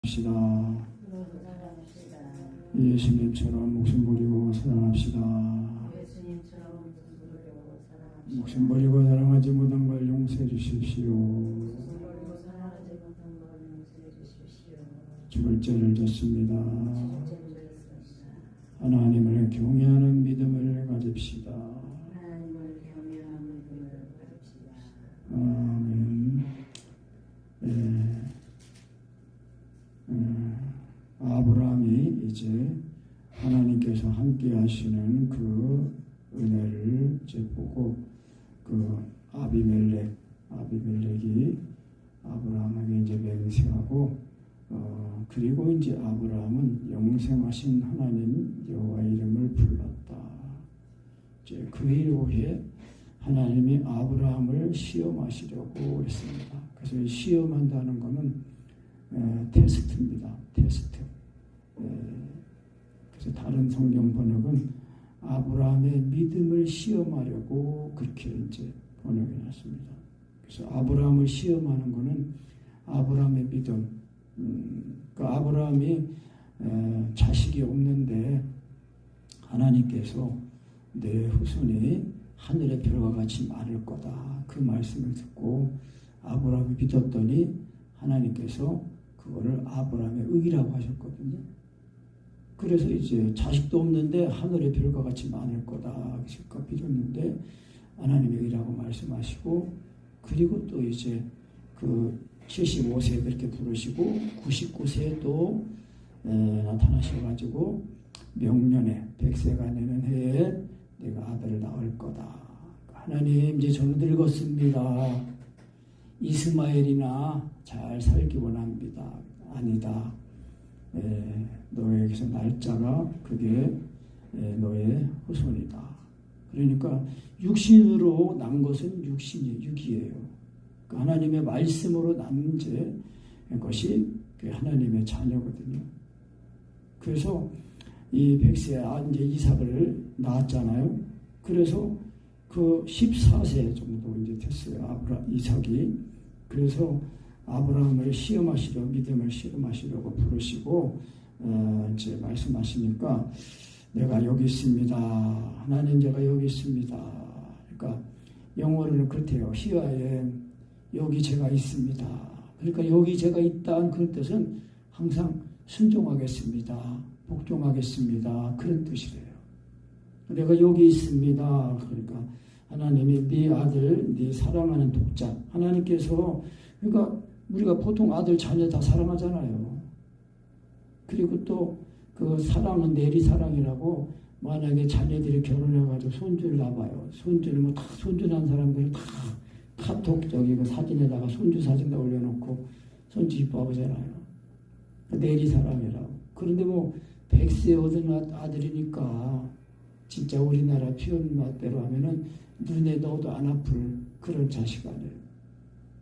합시다. 예수님처럼 목숨 버리고 사랑합시다. 목숨 버리고 사랑하지 못한 걸 용서해 주십시오. 죽을 죄를 졌습니다. 하나님을 경외하는 믿음을 가집시다. 아멘. 아브라함이 이제 하나님께서 함께 하시는 그 은혜를 이제 보고 그 아비멜렉이 아브라함에게 이제 맹세하고 그리고 이제 아브라함은 영생하신 하나님 여호와 이름을 불렀다. 이제 그 이후에 하나님이 아브라함을 시험하시려고 했습니다. 그래서 시험한다는 것은 테스트입니다. 테스트. 그래서 다른 성경 번역은 아브라함의 믿음을 시험하려고 그렇게 이제 번역해 놨습니다. 그래서 아브라함을 시험하는 것은 아브라함의 믿음. 그 아브라함이 자식이 없는데 하나님께서 내 후손이 하늘의 별과 같이 많을 거다. 그 말씀을 듣고 아브라함이 믿었더니 하나님께서 그거를 아브라함의 의라고 하셨거든요. 그래서 이제 자식도 없는데 하늘의 별과 같이 많을 거다. 그러니까 믿었는데 하나님의 의라고 말씀하시고 그리고 또 이제 그 75세 그렇게 부르시고 99세에 또 나타나셔가지고 명년에 100세가 되는 해에 내가 아들을 낳을 거다. 하나님 이제 저는 늙었습니다. 이스마엘이나 잘 살기 원합니다. 아니다. 너에게서 날짜가 그게 너의 후손이다. 그러니까 육신으로 난 것은 육이에요. 하나님의 말씀으로 난 것이 하나님의 자녀거든요. 그래서 이 100세 이제 이삭을 낳았잖아요. 그래서 그 14세 정도 이제 됐어요. 이삭이. 그래서 아브라함을 믿음을 시험하시려고 부르시고 이제 말씀하시니까 내가 여기 있습니다. 하나님 제가 여기 있습니다. 그러니까 영어로는 그렇대요. Here I am. 여기 제가 있습니다. 그러니까 여기 제가 있다는 그런 뜻은 항상 순종하겠습니다. 복종하겠습니다. 그런 뜻이래요. 내가 여기 있습니다. 그러니까 하나님이 네 아들, 네 사랑하는 독자. 하나님께서 그러니까 우리가 보통 아들, 자녀 다 사랑하잖아요. 그리고 또 그 사랑은 내리사랑이라고 만약에 자녀들이 결혼해가지고 손주를 낳아요. 손주를 다 손주 난 사람들은 다 카톡 그 사진에다가 손주 사진 다 올려놓고 손주 이뻐하잖아요. 내리사랑이라고. 그런데 100세 얻은 아들이니까 진짜 우리나라 표현대로 하면은 눈에 넣어도 안 아플 그런 자식 아니에요.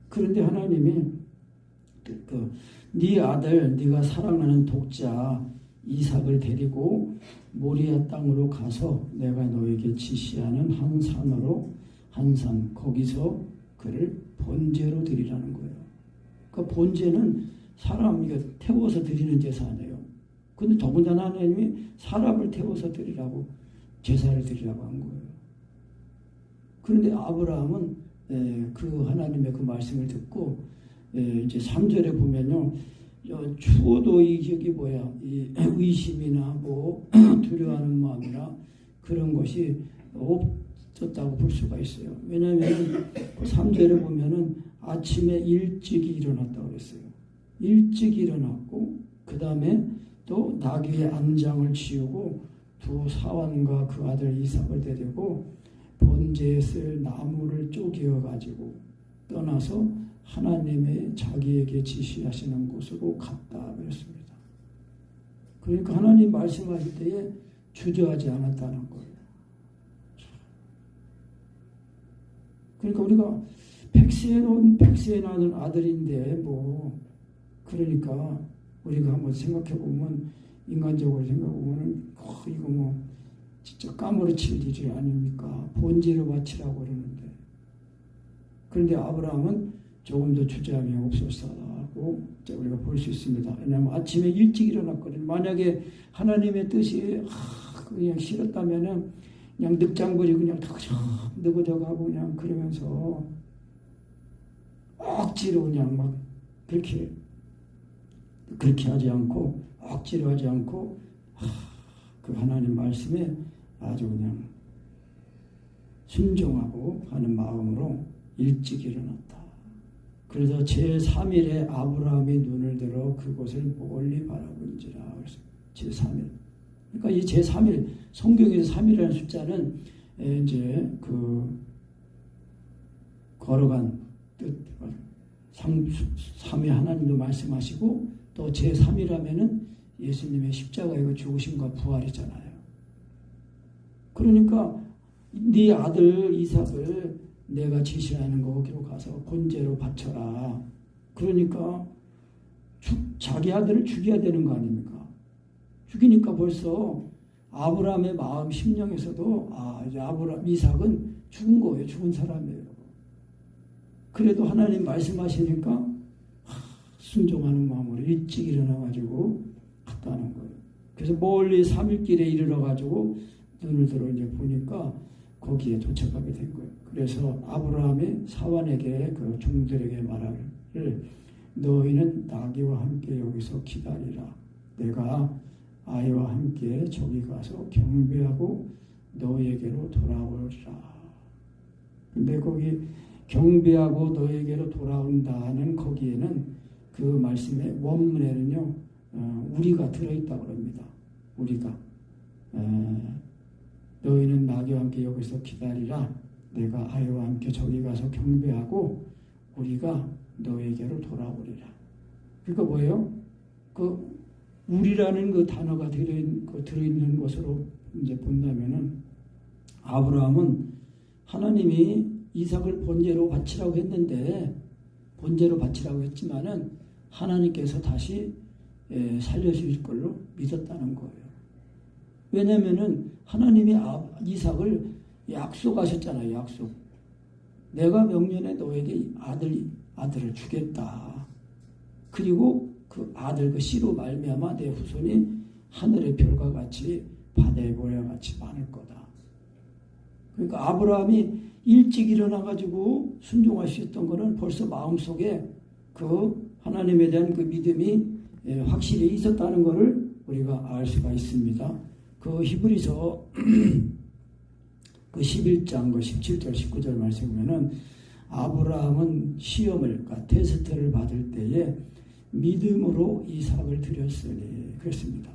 그런데 하나님이 네 아들, 네가 사랑하는 독자 이삭을 데리고 모리아 땅으로 가서 내가 너에게 지시하는 한 산 거기서 그를 번제로 드리라는 거예요. 그 번제는 사람이 태워서 드리는 제사네요. 근데 더군다나 하나님이 사람을 태워서 드리라고 제사를 드리라고 한 거예요. 그런데 아브라함은 그 하나님의 그 말씀을 듣고 이제 3절에 보면요. 추워도 이 의심이나 두려워하는 마음이나 그런 것이 없었다고 볼 수가 있어요. 왜냐하면 3절에 보면은 아침에 일찍이 일어났다고 그랬어요. 일찍 일어났고 그 다음에 또 나귀의 안장을 치우고 두 사환과 그 아들 이삭을 데리고 번제에 쓸 나무를 쪼개어 가지고 떠나서 하나님의 자기에게 지시하시는 곳으로 갔다 그랬습니다. 그러니까 하나님 말씀하실 때에 주저하지 않았다는 거예요. 그러니까 우리가 100세에 낳은 아들인데 그러니까 우리가 한번 생각해 보면 인간적으로 생각해 보면은 이거 진짜 까무러칠 일이 아닙니까? 본제로 바치라고 그러는데. 그런데 아브라함은 조금 더 주저함이 없었다. 있다고 우리가 볼 수 있습니다. 왜냐하면 아침에 일찍 일어났거든요. 만약에 하나님의 뜻이 그냥 싫었다면은 그냥 늑장거리고 그냥 느그저가고 그냥 그러면서 억지로 그냥 막 그렇게 하지 않고 억지로 하지 않고 그 하나님 말씀에 아주 그냥 순종하고 하는 마음으로 일찍 일어났다. 그래서 제3일에 아브라함이 눈을 들어 그곳을 멀리 바라본지라. 그래서 제3일. 그러니까 이 제3일, 성경에서 3일이라는 숫자는 이제 그 걸어간 뜻, 3위 하나님도 말씀하시고 또 제3이라면은 예수님의 십자가이고 죽으심과 부활이잖아요. 그러니까 네 아들 이삭을 내가 지시하는 거기로 가서 번제로 바쳐라. 그러니까 자기 아들을 죽여야 되는 거 아닙니까? 죽이니까 벌써 아브라함의 마음 심령에서도 이제 이삭은 죽은 거예요. 죽은 사람이에요. 그래도 하나님 말씀하시니까 순종하는 마음으로 일찍 일어나가지고 갔다는 거예요. 그래서 멀리 3일길에 이르러가지고 눈을 들어 이제 보니까 거기에 도착하게 된 거예요. 그래서 아브라함이 사환에게 그 종들에게 말하기를 너희는 나귀와 함께 여기서 기다리라. 내가 아이와 함께 저기 가서 경배하고 너에게로 돌아오리라. 근데 거기 경배하고 너에게로 돌아온다는 거기에는 그 말씀의 원문에는요 우리가 들어있다고 합니다. 우리가 너희는 나귀와 함께 여기서 기다리라. 내가 아이와 함께 저기 가서 경배하고 우리가 너에게로 돌아오리라. 그러니까 뭐예요? 그 우리라는 그 단어가 들어있는 것으로 이제 본다면은 아브라함은 하나님이 이삭을 번제로 바치라고 했는데 번제로 바치라고 했지만은 하나님께서 다시 살려주실 걸로 믿었다는 거예요. 왜냐면은 하나님이 이삭을 약속하셨잖아요. 약속. 내가 명년에 너에게 아들을 주겠다. 그리고 그 아들 그 씨로 말미암아 내 후손이 하늘의 별과 같이 바다의 모래와 같이 많을 거다. 그러니까 아브라함이 일찍 일어나가지고 순종할 수 있던 거는 벌써 마음속에 그 하나님에 대한 그 믿음이 확실히 있었다는 것을 우리가 알 수가 있습니다. 그 히브리서 그 11장 그 17절 19절 말씀 보면은 아브라함은 시험을 그러니까 테스트를 받을 때에 믿음으로 이삭을 드렸으니 그랬습니다.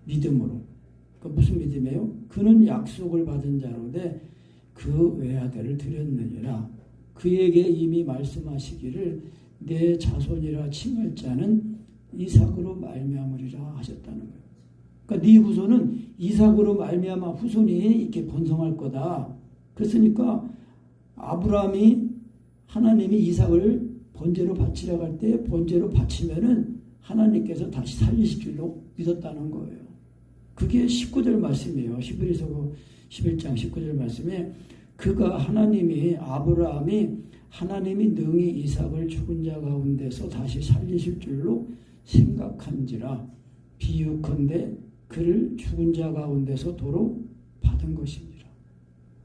믿음으로. 그 무슨 믿음이에요? 그는 약속을 받은 자로되 그 외아들을 드렸느니라. 그에게 이미 말씀하시기를 내 자손이라 칭할 자는 이삭으로 말미암으리라 하셨다는 거예요. 그러니까 네 후손은 이삭으로 말미암아 후손이 이렇게 번성할 거다. 그랬으니까 아브라함이 하나님이 이삭을 번제로 바치라고 할 때 번제로 바치면은 하나님께서 다시 살리실 줄로 믿었다는 거예요. 그게 19절 말씀이에요. 히브리서 11장 19절 말씀에 그가 아브라함이 하나님이 능히 이삭을 죽은 자 가운데서 다시 살리실 줄로 생각한지라 비유컨대 그를 죽은 자 가운데서 도로 받은 것이니라.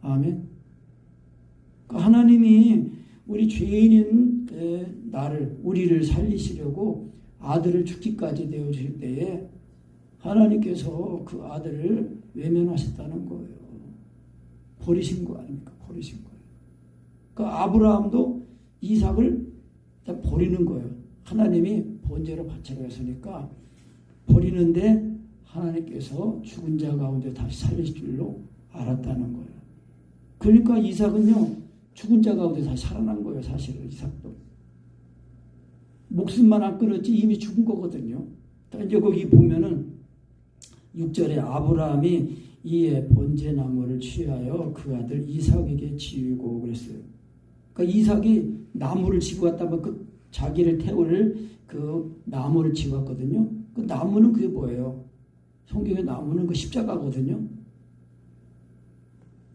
아멘. 하나님이 우리 죄인인 우리를 살리시려고 아들을 죽기까지 내어주실 때에 하나님께서 그 아들을 외면하셨다는 거예요. 버리신 거 아닙니까? 버리신 거예요. 그러니까 아브라함도 이삭을 버리는 거예요. 하나님이 번제로 바치라고 했으니까 버리는데 하나님께서 죽은 자 가운데 다시 살리실 줄로 알았다는 거예요. 그러니까 이삭은요 죽은 자 가운데 다시 살아난 거예요. 사실은 이삭도 목숨만 안 끊었지 이미 죽은 거거든요. 이제 거기 보면은 6절에 아브라함이 이에 번제나무를 취하여 그 아들 이삭에게 지우고 그랬어요. 그러니까 이삭이 나무를 지고 갔다면 그 자기를 태울 그 나무를 지고 갔거든요. 그 나무는 그게 뭐예요? 성경의 나무는 그 십자가거든요.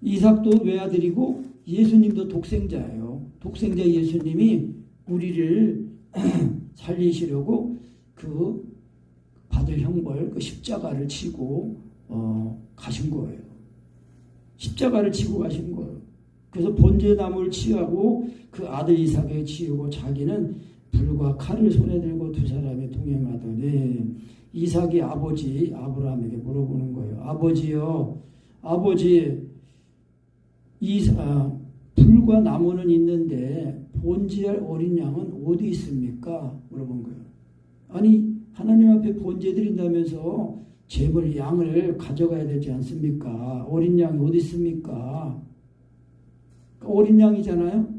이삭도 외아들이고 예수님도 독생자예요. 독생자 예수님이 우리를 살리시려고 그 받을 형벌, 그 십자가를 치고 가신 거예요. 십자가를 치고 가신 거예요. 그래서 번제나무를 취하고 그 아들 이삭에 치우고 자기는 불과 칼을 손에 들고 두 사람이 동행하더니 이삭이 아버지 아브라함에게 물어보는 거예요. 아버지요, 아버지, 불과 나무는 있는데 번제할 어린 양은 어디 있습니까? 물어본 거예요. 아니, 하나님 앞에 번제 드린다면서 제물 양을 가져가야 되지 않습니까? 어린 양이 어디 있습니까? 어린 양이잖아요.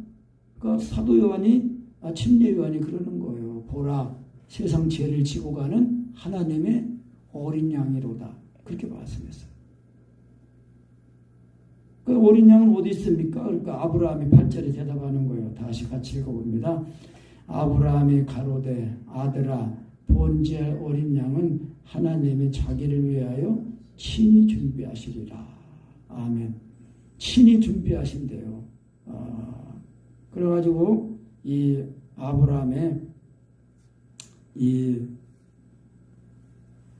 그러니까 사도 요한이, 침례 요한이 그러는 거예요. 보라, 세상 죄를 지고 가는 하나님의 어린 양이로다. 그렇게 말씀했어요. 그 어린 양은 어디 있습니까? 그러니까 아브라함이 8절에 대답하는 거예요. 다시 같이 읽어봅니다. 아브라함이 가로되 아들아, 번제할 어린 양은 하나님이 자기를 위하여 친히 준비하시리라. 아멘. 친히 준비하신대요. 그래가지고 이 아브라함의 이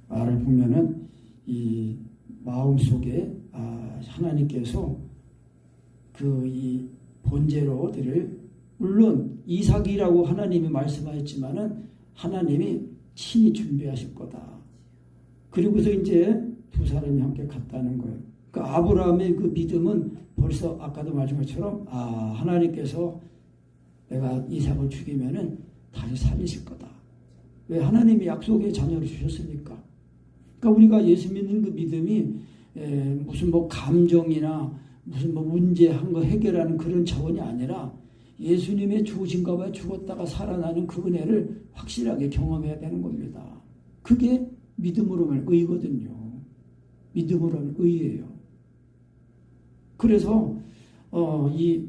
말을 보면은 이 마음속에 하나님께서 이 번제로 드릴, 물론 이삭이라고 하나님이 말씀하셨지만은 하나님이 친히 준비하실 거다. 그리고서 이제 두 사람이 함께 갔다는 거예요. 그 아브라함의 그 믿음은 벌써 아까도 말씀한 것처럼 하나님께서 내가 이삭을 죽이면은 다시 살리실 거다. 왜? 하나님이 약속의 자녀를 주셨으니까. 그러니까 우리가 예수 믿는 그 믿음이 무슨 감정이나 무슨 문제한 거 해결하는 그런 차원이 아니라 예수님의 죽으신가 봐요. 죽었다가 살아나는 그 은혜를 확실하게 경험해야 되는 겁니다. 그게 믿음으로 말하면 의거든요. 믿음으로 하면 의예요. 그래서 이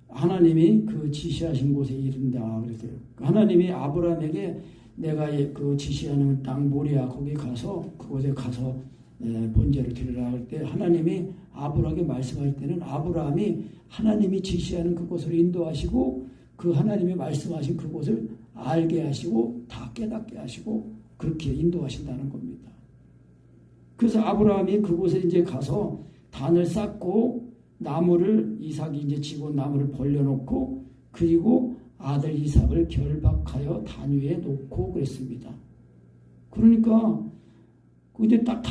하나님이 그 지시하신 곳에 이른다 그랬어요. 하나님이 아브라함에게 내가 그 지시하는 땅 모리아 거기 가서 그곳에 가서 번제를 드리라 할 때 하나님이 아브라함에게 말씀할 때는 아브라함이 하나님이 지시하는 그곳으로 인도하시고 그 하나님이 말씀하신 그곳을 알게 하시고 다 깨닫게 하시고 그렇게 인도하신다는 겁니다. 그래서 아브라함이 그곳에 이제 가서 단을 쌓고 나무를 이삭이 이제 지고 나무를 벌려놓고 그리고 아들 이삭을 결박하여 단 위에 놓고 그랬습니다. 그러니까 이제 딱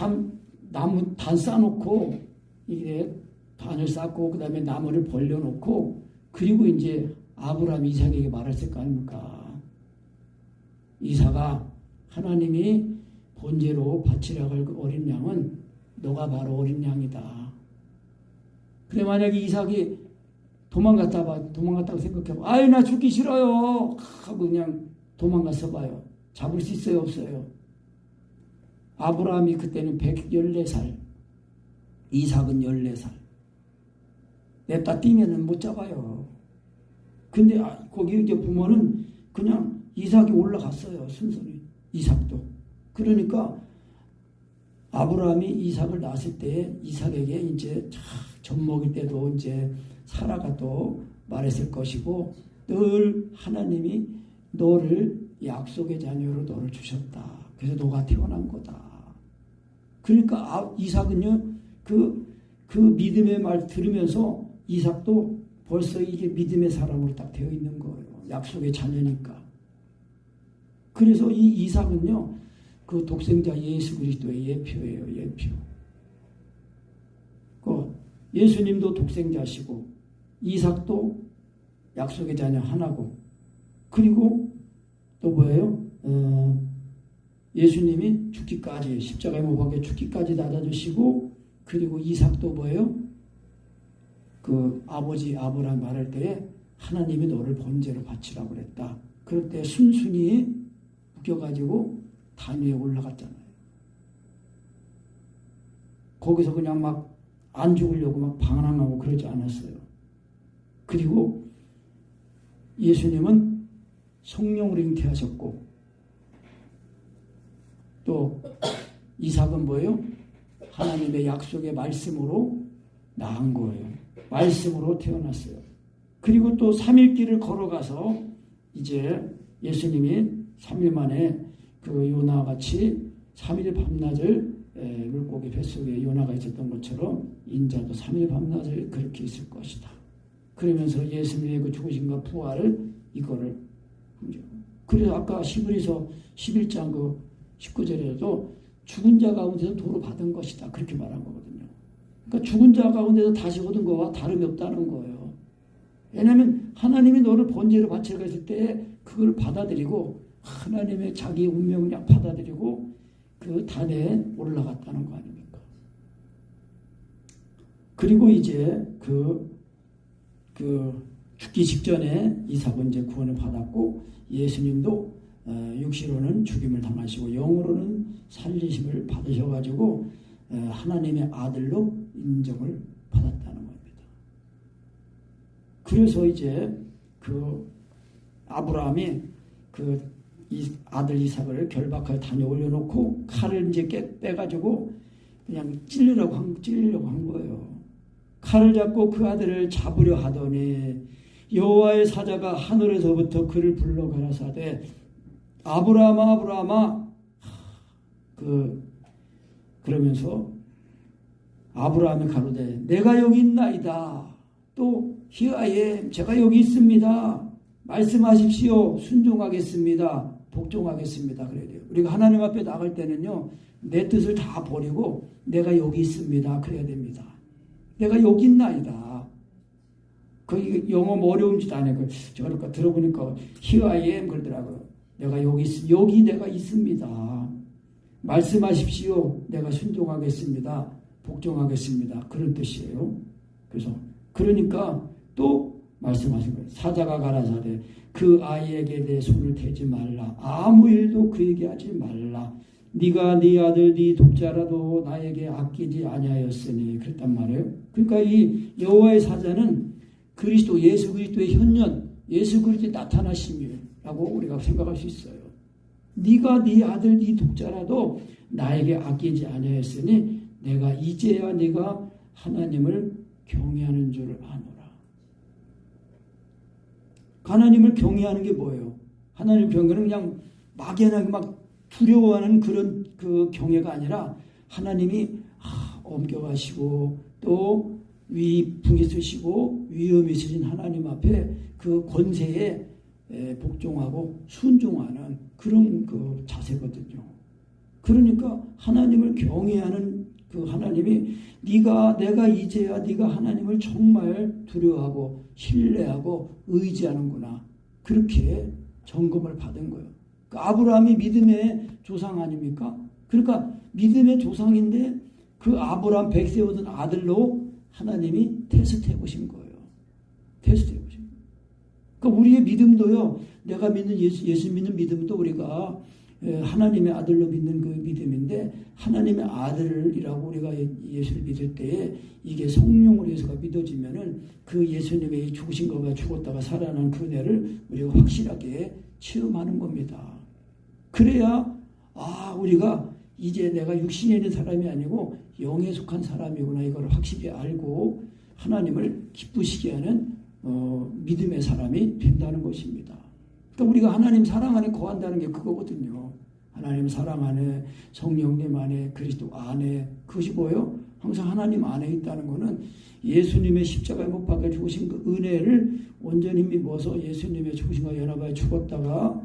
나무 단 쌓아놓고 이게 단을 쌓고 그 다음에 나무를 벌려놓고 그리고 이제 아브라함 이삭에게 말했을 거 아닙니까? 이삭아, 하나님이 번제로 바치라고 할 그 어린 양은 너가 바로 어린 양이다. 그래 만약에 이삭이 도망갔다고 생각해봐. 아이 나 죽기 싫어요 하고 그냥 도망갔어 봐요. 잡을 수 있어요 없어요? 아브라함이 그때는 114살, 이삭은 14살. 냅다 뛰면은 못 잡아요. 근데 거기 이제 보면은 그냥 이삭이 올라갔어요. 순순히. 이삭도. 그러니까 아브라함이 이삭을 낳았을 때 이삭에게 이제 젖 먹일 때도 이제 사라가 또 말했을 것이고 늘 하나님이 너를 약속의 자녀로 너를 주셨다. 그래서 너가 태어난 거다. 그러니까 이삭은요 그 믿음의 말 들으면서 이삭도 벌써 이게 믿음의 사람으로 딱 되어 있는 거예요. 약속의 자녀니까. 그래서 이 이삭은요 그 독생자 예수 그리스도의 예표예요. 예표. 예수님도 독생자시고 이삭도 약속의 자녀 하나고 그리고 또 뭐예요? 예수님이 죽기까지 십자가에 못 박혀 죽기까지 낮아주시고 그리고 이삭도 뭐예요? 그 아버지 아브라함 말할 때에 하나님이 너를 번제로 바치라고 그랬다. 그럴 때 순순히 묶여가지고 단 위에 올라갔잖아요. 거기서 그냥 막 안 죽으려고 막 방황하고 그러지 않았어요. 그리고 예수님은 성령으로 잉태하셨고 또 이삭은 뭐예요? 하나님의 약속의 말씀으로 낳은 거예요. 말씀으로 태어났어요. 그리고 또 3일 길을 걸어가서 이제 예수님이 3일 만에 그 요나같이 3일 밤낮을 물고기 뱃속에 요나가 있었던 것처럼 인자도 3일 밤낮을 그렇게 있을 것이다. 그러면서 예수님의 그 죽으심과 부활을 이거를 그래서 아까 히브리서 11장 그 19절에도 죽은 자 가운데서 도로 받은 것이다. 그렇게 말한 거거든요. 그러니까 죽은 자 가운데서 다시 얻은 거와 다름이 없다는 거예요. 왜냐하면 하나님이 너를 번제로 바치려고 했을 때 그걸 받아들이고 하나님의 자기 운명을 그냥 받아들이고 그 단에 올라갔다는 거 아닙니까? 그리고 이제 그 죽기 직전에 이삭은 이제 구원을 받았고 예수님도 육시로는 죽임을 당하시고 영으로는 살리심을 받으셔가지고 하나님의 아들로 인정을 받았다는 겁니다. 그래서 이제 그 아브라함이 그 아들 이삭을 결박하여 단에 올려놓고 칼을 이제 빼가지고 그냥 찔리려고 한 거예요. 칼을 잡고 그 아들을 잡으려 하더니 여호와의 사자가 하늘에서부터 그를 불러 가라사대 아브라함아 아브라함아 그러면서 아브라함이 가로되 내가 여기 있나이다. 또 Here I am 제가 여기 있습니다. 말씀하십시오. 순종하겠습니다. 복종하겠습니다. 그래야 돼요. 우리가 하나님 앞에 나갈 때는요. 내 뜻을 다 버리고 내가 여기 있습니다. 그래야 됩니다. 내가 여기 있나이다. 그 영어 어려움지도 않아요. 저러니까 들어보니까 Here I am 그러더라고요. 내가 여기 내가 있습니다. 말씀하십시오. 내가 순종하겠습니다. 복종하겠습니다. 그런 뜻이에요. 그래서 그러니까 또 말씀하신 거예요. 사자가 가라사대 그 아이에게 내 손을 대지 말라. 아무 일도 그에게 하지 말라. 네가 네 아들 네 독자라도 나에게 아끼지 아니하였으니 그랬단 말이에요. 그러니까 이 여호와의 사자는 그리스도 예수 그리스도의 현년 예수 그리스도의 나타나심이라고 우리가 생각할 수 있어요. 네가 네 아들 네 독자라도 나에게 아끼지 아니하였으니 내가 이제야 네가 하나님을 경외하는 줄을 아노라. 하나님을 경외하는 게 뭐예요? 하나님을 경외는 그냥 막연하게 막 두려워하는 그런 그 경외가 아니라 하나님이 엄격하시고 또 위풍이 쓰시고 위엄이 있으신 하나님 앞에 그 권세에 복종하고 순종하는 그런 그 자세거든요. 그러니까 하나님을 경외하는 그 하나님이 내가 이제야 네가 하나님을 정말 두려워하고 신뢰하고 의지하는구나. 그렇게 점검을 받은 거예요. 아브라함이 믿음의 조상 아닙니까? 그러니까 믿음의 조상인데 그 아브라함 100세 얻은 아들로 하나님이 테스트해 보신 거예요. 테스트해 보신 거예요. 그러니까 우리의 믿음도요. 내가 믿는 예수 믿는 믿음도 우리가 하나님의 아들로 믿는 그 믿음인데 하나님의 아들이라고 우리가 예수를 믿을 때에 이게 성령으로 예수가 믿어지면은 그 예수님의 죽으신 것과 죽었다가 살아난 그 은혜를 우리가 확실하게 체험하는 겁니다. 그래야 우리가 이제 내가 육신에 있는 사람이 아니고 영에 속한 사람이구나 이걸 확실히 알고 하나님을 기쁘시게 하는 믿음의 사람이 된다는 것입니다. 그러니까 우리가 하나님 사랑 안에 거한다는 게 그거거든요. 하나님 사랑 안에 성령님 안에 그리스도 안에 그것이 뭐예요? 항상 하나님 안에 있다는 것은 예수님의 십자가에 못 박혀 죽으신 그 은혜를 온전히 믿어서 예수님의 죽으심과 연합하여 죽었다가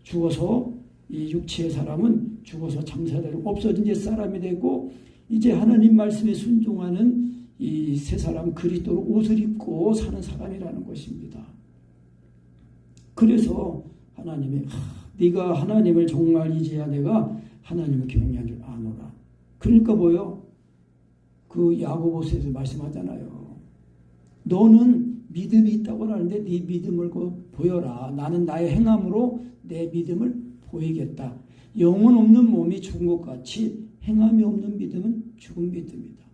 죽어서 이 육체의 사람은 죽어서 장사되고 없어진 옛사람이 되고 이제 하나님 말씀에 순종하는 이 새 사람 그리스도로 옷을 입고 사는 사람이라는 것입니다. 그래서 하나님이 네가 하나님을 정말 이제야 내가 하나님을 경외한 줄 아노라. 그러니까 뭐요? 그 야고보서에서 말씀하잖아요. 너는 믿음이 있다고 하는데 네 믿음을 보여라. 나는 나의 행함으로 내 믿음을 보이겠다. 영혼 없는 몸이 죽은 것 같이 행함이 없는 믿음은 죽은 믿음이다.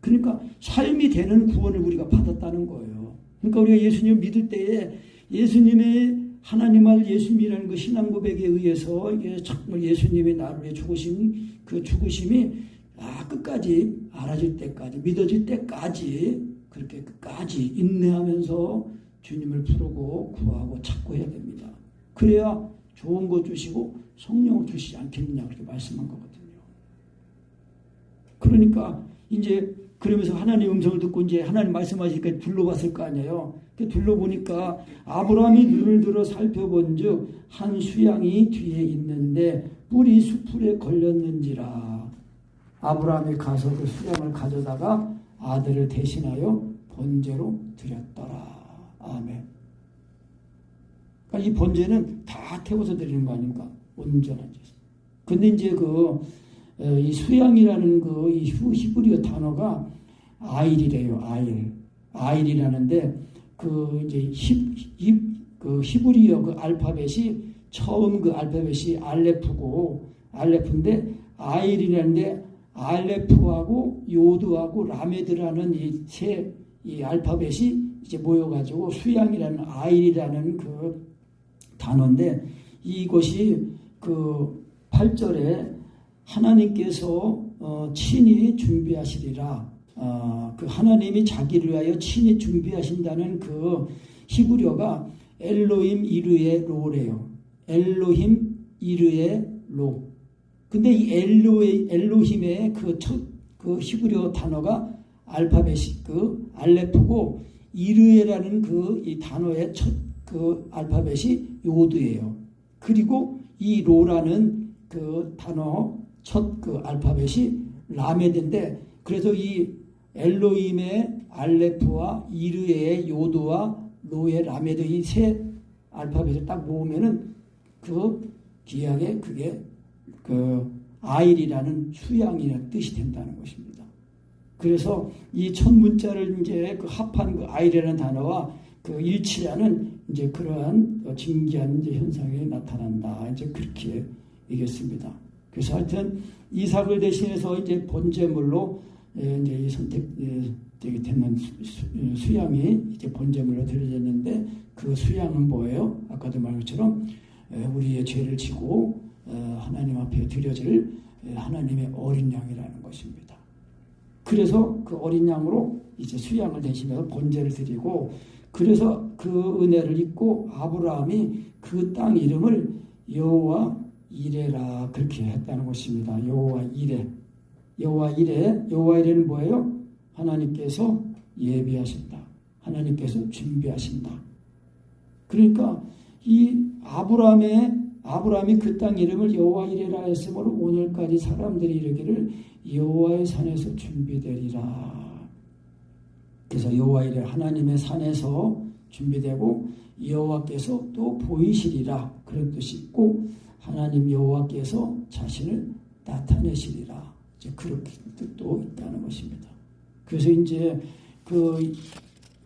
그러니까 삶이 되는 구원을 우리가 받았다는 거예요. 그러니까 우리가 예수님을 믿을 때에 예수님의 하나님 아들 예수님이라는 그 신앙 고백에 의해서 이게 정말 예수님의 나를 위해 죽으신 그 죽으심이 끝까지 알아질 때까지 믿어질 때까지 그렇게 끝까지 인내하면서 주님을 부르고 구하고 찾고 해야 됩니다. 그래야 좋은 거 주시고 성령을 주시지 않겠느냐 그렇게 말씀한 거거든요. 그러니까 이제 그러면서 하나님의 음성을 듣고 이제 하나님 말씀하시니까 둘러봤을 거 아니에요. 둘러보니까 아브라함이 눈을 들어 살펴본즉 한 수양이 뒤에 있는데 뿔이 수풀에 걸렸는지라. 아브라함이 가서 그 수양을 가져다가 아들을 대신하여 번제로 드렸더라. 아멘. 그러니까 이 번제는 다 태워서 드리는 거 아닙니까? 온전한 죄. 근데 이제 이 수양이라는 이 히브리어 단어가 아일이래요. 아일이라는데 이제 히브리어 알파벳이 처음 알파벳이 알레프인데 아일이라는데 알레프하고 요드하고 라메드라는 이 알파벳이 이제 모여가지고 수양이라는 아일이라는 단어인데 이것이 8절에 하나님께서 친히 준비하시리라. 하나님이 자기를 위하여 친히 준비하신다는 히브리어가 엘로힘 이르의 로래요. 엘로힘 이르의 로. 근데 이 엘로힘의 히브리어 단어가 알파벳이 알레프고 이르에라는 이 단어의 첫 알파벳이 요드예요. 그리고 이 로라는 단어 첫 알파벳이 라메드인데 그래서 이 엘로힘의 알레프와 이르의 요드와 로의 라메드 이 세 알파벳을 딱 모으면은 기약에 그게 아일이라는 수양이라는 뜻이 된다는 것입니다. 그래서 이 첫 문자를 이제 합한 아일이라는 단어와 일치하는 이제 그러한 진기한 이제 현상이 나타난다. 이제 그렇게 얘기했습니다. 그래서 하여튼 이삭을 대신해서 이제 번제물로 이제 선택되게 되는 수양이 이제 번제물로 드려졌는데 그 수양은 뭐예요? 아까도 말한 것처럼 우리의 죄를 지고 하나님 앞에 드려질 하나님의 어린 양이라는 것입니다. 그래서 그 어린 양으로 이제 수양을 대신해서 번제를 드리고 그래서 그 은혜를 입고 아브라함이 그 땅 이름을 여호와 이레라 그렇게 했다는 것입니다. 여호와 이레는 뭐예요? 하나님께서 예비하신다. 하나님께서 준비하신다. 그러니까 이 아브라함이 그 땅 이름을 여호와 이레라 했으므로 오늘까지 사람들이 이르기를 여호와의 산에서 준비되리라. 그래서 여호와 이레 하나님의 산에서 준비되고 여호와께서 또 보이시리라 그런 뜻이 있고 하나님 여호와께서 자신을 나타내시리라. 이제 그렇게 뜻도 있다는 것입니다. 그래서 이제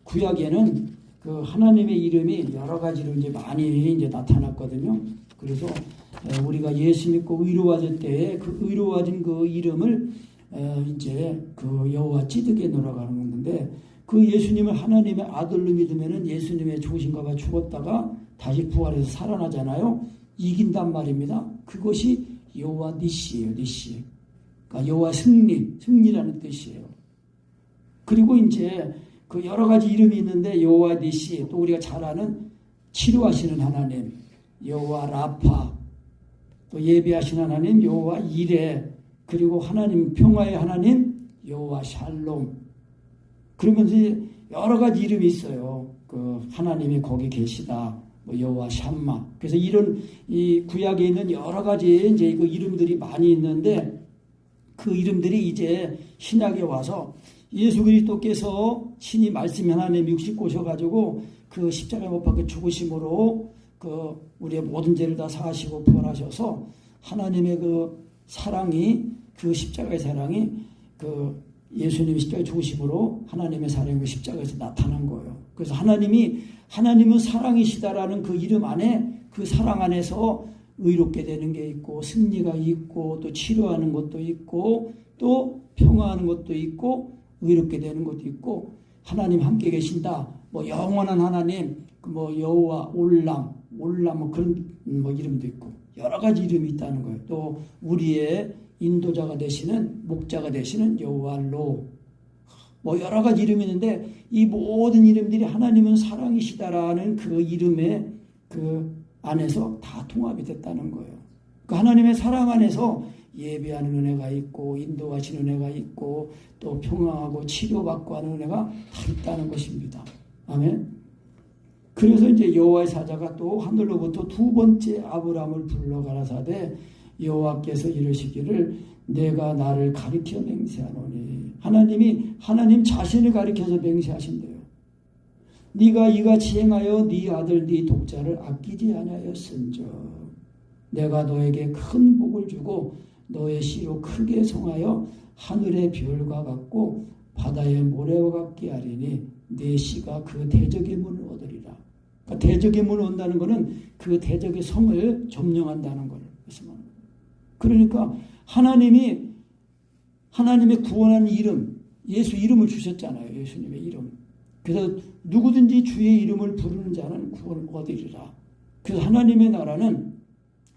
구약에는 하나님의 이름이 여러 가지로 이제 많이 이제 나타났거든요. 그래서 우리가 예수 믿고 의로워질 때에 의로워진 이름을 이제 여호와 찌드게노라고 하는 건데 예수님을 하나님의 아들로 믿으면은 예수님의 죽으신 바 죽었다가 다시 부활해서 살아나잖아요. 이긴단 말입니다. 그것이 여호와 니시예요. 니시. 그러니까 여호와 승리라는 뜻이에요. 그리고 이제 여러 가지 이름이 있는데 여호와 니시 또 우리가 잘 아는 치료하시는 하나님 여호와 라파 또 예비하신 하나님 여호와 이레 그리고 하나님 평화의 하나님 여호와 샬롬 그러면서 여러 가지 이름이 있어요. 하나님이 거기 계시다. 여호와 샴마. 그래서 이런 이 구약에 있는 여러 가지 이제 이름들이 많이 있는데 그 이름들이 이제 신약에 와서 예수 그리스도께서 신이 말씀 하나님 육식 꼬셔가지고 십자가에 못 박혀 죽으심으로 우리의 모든 죄를 다 사하시고 부활하셔서 하나님의 사랑이 십자가의 사랑이 예수님이 십자가에 죽으심으로 하나님의 사랑이 십자가에서 나타난 거예요. 그래서 하나님은 사랑이시다라는 그 이름 안에 그 사랑 안에서 의롭게 되는 게 있고 승리가 있고 또 치료하는 것도 있고 또 평화하는 것도 있고 의롭게 되는 것도 있고 하나님 함께 계신다. 영원한 하나님 여호와 올람 그런 이름도 있고 여러 가지 이름이 있다는 거예요. 또 우리의 인도자가 되시는 목자가 되시는 여호와 로 여러 가지 이름이 있는데 이 모든 이름들이 하나님은 사랑이시다라는 그 이름의 안에서 다 통합이 됐다는 거예요. 그 하나님의 사랑 안에서 예배하는 은혜가 있고 인도하시는 은혜가 있고 또 평화하고 치료받고 하는 은혜가 다 있다는 것입니다. 아멘. 그래서 이제 여호와의 사자가 또 하늘로부터 두 번째 아브라함을 불러 가라사대 여호와께서 이르시기를 내가 나를 가리켜 맹세하노니 하나님 자신을 가리켜서 맹세하신대요. 네가 이같이 행하여 네 아들 네 독자를 아끼지 아니하였은즉 내가 너에게 큰 복을 주고 너의 씨로 크게 성하여 하늘의 별과 같고 바다의 모래와 같게 하리니 네 씨가 그 대적의 문을 얻으리라. 그러니까 대적의 문을 온다는 것은 그 대적의 성을 점령한다는 것을 말씀합니다. 그러니까 하나님의 구원하는 이름, 예수 이름을 주셨잖아요. 예수님의 이름. 그래서 누구든지 주의 이름을 부르는 자는 구원을 얻으리라. 그래서 하나님의 나라는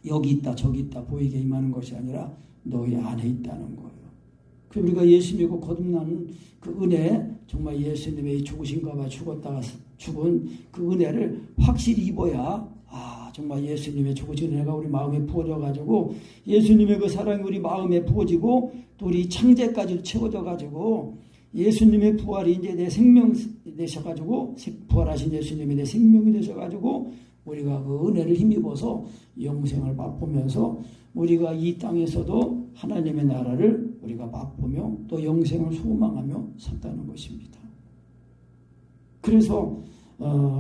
여기 있다 저기 있다 보이게 임하는 것이 아니라 너희 안에 있다는 거예요. 그래서 우리가 예수 믿고 거듭나는 그 은혜, 정말 예수님의 죽으신가 봐 죽었다가 죽은 그 은혜를 확실히 입어야 정말 예수님의 죽으신 은혜가 우리 마음에 부어져가지고 예수님의 그 사랑이 우리 마음에 부어지고 또 우리 창제까지도 채워져가지고 예수님의 부활이 이제 내 생명 되셔가지고 부활하신 예수님이 내 생명이 되셔가지고 우리가 그 은혜를 힘입어서 영생을 맛보면서 우리가 이 땅에서도 하나님의 나라를 우리가 맛보며 또 영생을 소망하며 산다는 것입니다. 그래서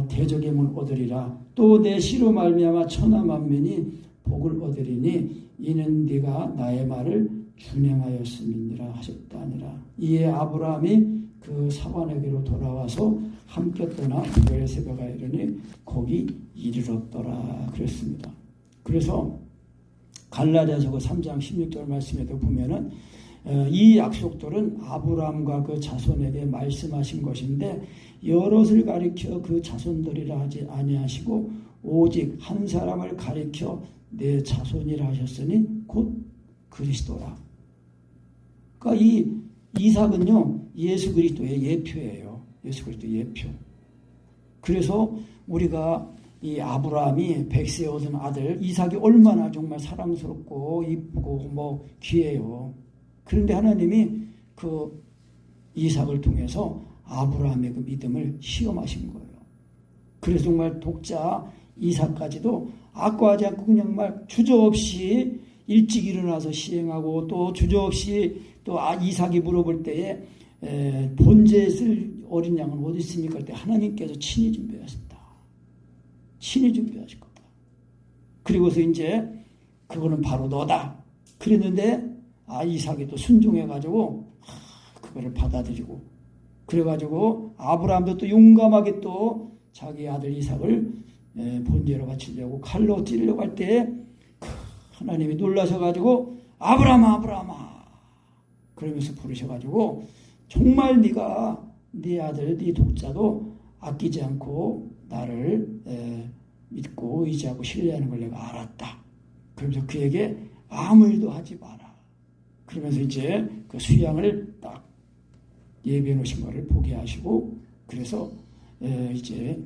대적의 문 얻으리라. 또 내 씨로 말미암아 천하 만민이 복을 얻으리니 이는 네가 나의 말을 준행하였음이니라 하셨다니라. 이에 아브라함이 그 사관에게로 돌아와서 함께 떠나 베르세바가 이르니 거기 이르렀더라 그랬습니다. 그래서 갈라디아서 3장 16절 말씀에도 보면은 이 약속들은 아브라함과 그 자손에게 말씀하신 것인데 여럿을 가리켜 그 자손들이라 하지 아니하시고 오직 한 사람을 가리켜 내 자손이라 하셨으니 곧 그리스도라. 그러니까 이 이삭은요 예수 그리스도의 예표예요. 예수 그리스도의 예표. 그래서 우리가 이 아브라함이 100세에 얻은 아들 이삭이 얼마나 정말 사랑스럽고 이쁘고 귀해요. 그런데 하나님이 그 이삭을 통해서 아브라함의 그 믿음을 시험하신 거예요. 그래서 정말 독자 이삭까지도 악과하지 않고 그냥 막 주저없이 일찍 일어나서 시행하고 또 주저없이 또 이삭이 물어볼 때에 본제에 쓸 어린 양은 어디 있습니까? 할 때 하나님께서 친히 준비하셨다. 친히 준비하실 거다. 그리고서 이제 그거는 바로 너다. 그랬는데 이삭이 또 순종해가지고 그거를 받아들이고 그래가지고 아브라함도 또 용감하게 또 자기 아들 이삭을 본제로 바치려고 칼로 찌르려고 할 때 하나님이 놀라셔가지고 아브라함아 그러면서 부르셔가지고 정말 네가 네 아들 네 독자도 아끼지 않고 나를 믿고 의지하고 신뢰하는 걸 내가 알았다. 그러면서 그에게 아무 일도 하지 마라. 그러면서 이제 그 수양을 딱 예비해 놓으신 것을 보게 하시고 그래서 이제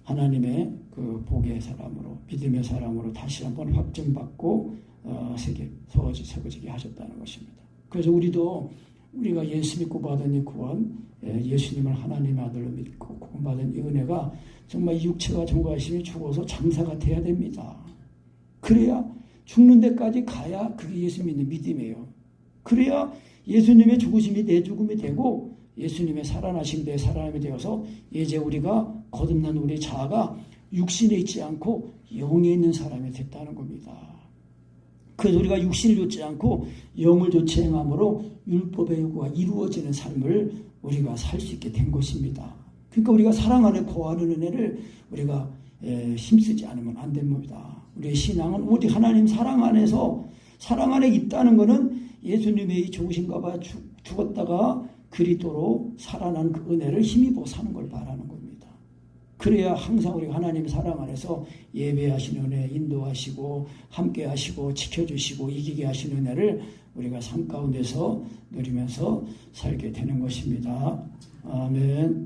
하나님의 그 복의 사람으로 믿음의 사람으로 다시 한번 확증받고 세워지게 하셨다는 것입니다. 그래서 우리가 예수 믿고 받은 이 구원, 예수님을 하나님의 아들로 믿고 구원받은 이 은혜가 정말 이 육체가 정과심이 죽어서 장사가 돼야 됩니다. 그래야 죽는 데까지 가야 그게 예수 믿는 믿음이에요. 그래야 예수님의 죽으심이 내 죽음이 되고 예수님의 살아나심이 내 살아남이 되어서 이제 우리가 거듭난 우리 자아가 육신에 있지 않고 영에 있는 사람이 됐다는 겁니다. 그래서 우리가 육신을 좇지 않고 영을 좇지 행함으로 율법의 요구가 이루어지는 삶을 우리가 살 수 있게 된 것입니다. 그러니까 우리가 사랑 안에 거하는 은혜를 우리가 힘쓰지 않으면 안 됩니다. 우리의 신앙은 오직 하나님 사랑 안에서 사랑 안에 있다는 것은 예수님의 좋으신가 봐 죽었다가 그리스도로 살아난 그 은혜를 힘입어 사는 걸 말하는 겁니다. 그래야 항상 우리가 하나님 사랑 안에서 예배하시는 은혜, 인도하시고 함께하시고 지켜주시고 이기게 하시는 은혜를 우리가 삶 가운데서 누리면서 살게 되는 것입니다. 아멘.